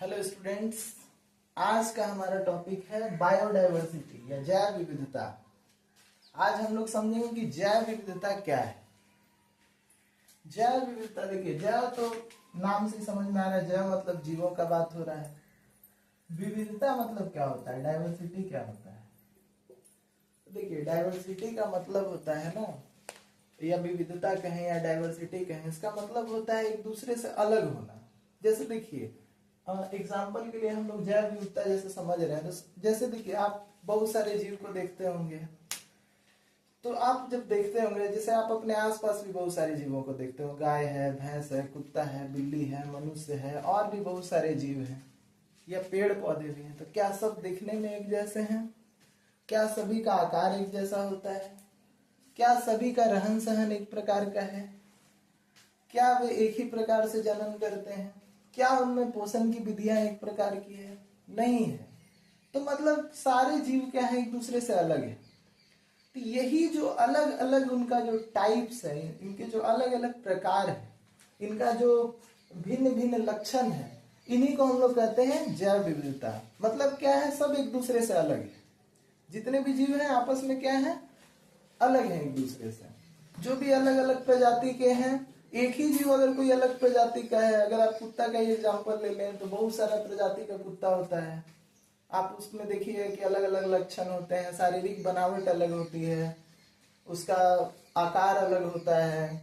Hello students, आज का हमारा टॉपिक है बायोडायवर्सिटी या जैव विविधता। आज हम लोग समझेंगे कि जैव विविधता क्या है। जैव विविधता, देखिए जैव तो नाम से ही समझ में आ रहा है, जैव मतलब जीवों का बात हो रहा है। विविधता मतलब क्या होता है, डायवर्सिटी क्या होता है। देखिए डायवर्सिटी का मतलब होता है ना, या विविधता कहें या डायवर्सिटी कहें, इसका मतलब होता है एक दूसरे से अलग होना। जैसे देखिए एग्जाम्पल के लिए हम लोग जैव विविधता जैसे समझ रहे हैं, तो जैसे देखिए आप बहुत सारे जीव को देखते होंगे, तो आप जब देखते होंगे, जैसे आप अपने आसपास भी बहुत सारे जीवों को देखते हो, गाय है, भैंस है, कुत्ता है, बिल्ली है, मनुष्य है, और भी बहुत सारे जीव हैं, या पेड़ पौधे भी हैं। तो क्या सब दिखने में एक जैसे हैं? क्या सभी का आकार एक जैसा होता है? क्या सभी का रहन सहन एक प्रकार का है? क्या वे एक ही प्रकार से जन्म करते हैं? क्या उनमें पोषण की विधियां एक प्रकार की है? नहीं है। तो मतलब सारे जीव क्या है, एक दूसरे से अलग है। तो यही जो अलग अलग उनका जो टाइप्स है, इनके जो अलग अलग प्रकार है, इनका जो भिन्न भिन्न लक्षण है, इन्हीं को हम लोग कहते हैं जैव विविधता। मतलब क्या है, सब एक दूसरे से अलग है। जितने भी जीव हैं आपस में क्या है, अलग है एक दूसरे से। जो भी अलग अलग प्रजाति के हैं, एक ही जीव अगर कोई अलग प्रजाति का है, अगर आप कुत्ता का ही एग्जाम्पल ले लें तो बहुत सारा प्रजाति का कुत्ता होता है। आप उसमें देखिए कि अलग अलग लक्षण होते हैं, शारीरिक बनावट अलग होती है, उसका आकार अलग होता है,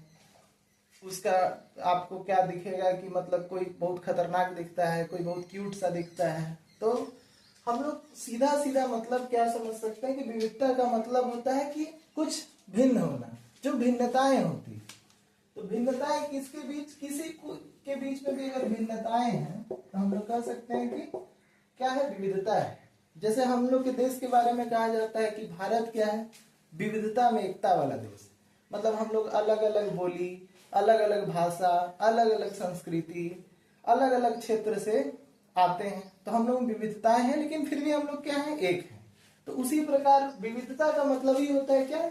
उसका आपको क्या दिखेगा कि मतलब कोई बहुत खतरनाक दिखता है, कोई बहुत क्यूट सा दिखता है। तो हम लोग सीधा सीधा मतलब क्या समझ सकते हैं कि विविधता का मतलब होता है कि कुछ भिन्न होना, जो भिन्नताएं होती। तो भिन्नताएं किसके बीच, के बीच में भी अगर भिन्नताएं हैं तो हम लोग कह सकते हैं कि क्या है, विविधता है। जैसे हम लोग के देश के बारे में कहा जाता है कि भारत क्या है, विविधता में एकता वाला देश। मतलब हम लोग अलग अलग बोली, अलग अलग भाषा, अलग अलग संस्कृति, अलग अलग क्षेत्र से आते हैं, तो हम लोग विविधताएं हैं, लेकिन फिर भी हम लोग क्या है, एक है। तो उसी प्रकार विविधता का मतलब ही होता है क्या,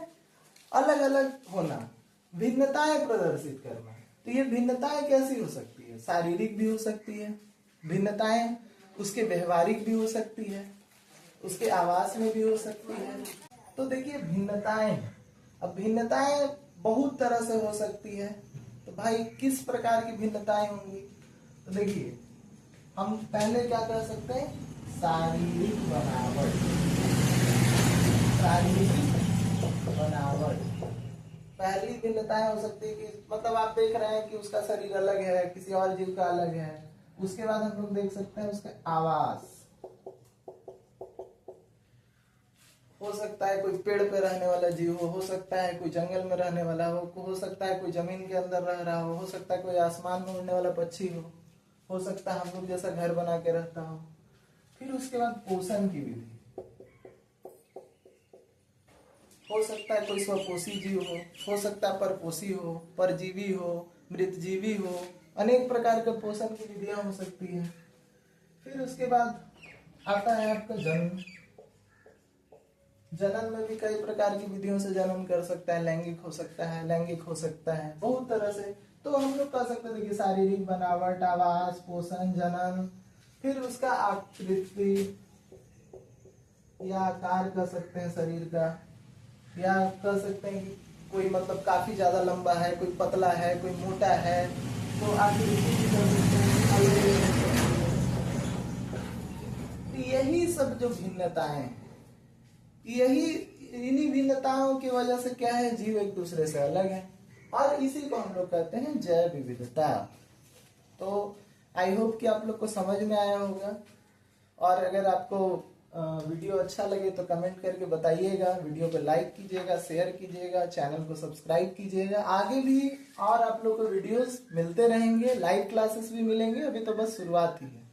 अलग अलग होना, भिन्नताएं प्रदर्शित करना। तो ये भिन्नताएं कैसी हो सकती है, शारीरिक भी हो सकती है भिन्नताएं, उसके व्यवहारिक भी हो सकती है, उसके आवास में भी हो सकती है। तो देखिए भिन्नताएं, अब भिन्नताएं बहुत तरह से हो सकती है। तो भाई किस प्रकार की भिन्नताएं होंगी, तो देखिए हम पहले क्या कर सकते हैं, शारीरिक बनावट। शारीरिक बनावट पहली भिन्नताएं हो सकती है कि मतलब आप देख रहे हैं कि उसका शरीर अलग है, किसी और जीव का अलग है। उसके बाद हम लोग देख सकते हैं उसका आवास। हो सकता है कोई पेड़ पे रहने वाला जीव हो सकता है कोई जंगल में रहने वाला हो सकता है कोई जमीन के अंदर रह रहा हो सकता है कोई आसमान में उड़ने वाला पक्षी हो सकता है हम लोग जैसा घर बना के रहता हो। फिर उसके बाद पोषण की विधि, हो सकता है कोई स्वपोषी जीव हो सकता है परपोषी हो, परजीवी हो, मृतजीवी हो, अनेक प्रकार के पोषण की विधियां हो सकती है। फिर उसके बाद आता है आपका जन्म। जन्म में भी कई प्रकार की विधियों से जन्म कर सकता है, लैंगिक हो सकता है, लैंगिक हो सकता है, बहुत तरह से। तो हम लोग कह सकते हैं देखिए शारीरिक बनावट, आवास, पोषण, जन्म, फिर उसका आकृति या आकार कह सकते हैं शरीर का, या कह सकते हैं कि कोई मतलब काफी ज्यादा लंबा है, कोई पतला है, कोई मोटा है, तो आकृति भी कह सकते हैं। यही सब जो भिन्नताएं हैं, यही इन्हीं भिन्नताओं की वजह से क्या है, जीव एक दूसरे से अलग है, और इसी को हम लोग कहते हैं जैव विविधता। तो आई होप कि आप लोग को समझ में आया होगा, और अगर आपको वीडियो अच्छा लगे तो कमेंट करके बताइएगा, वीडियो को लाइक कीजिएगा, शेयर कीजिएगा, चैनल को सब्सक्राइब कीजिएगा। आगे भी और आप लोग को वीडियोस मिलते रहेंगे, लाइव क्लासेस भी मिलेंगे, अभी तो बस शुरुआत ही है।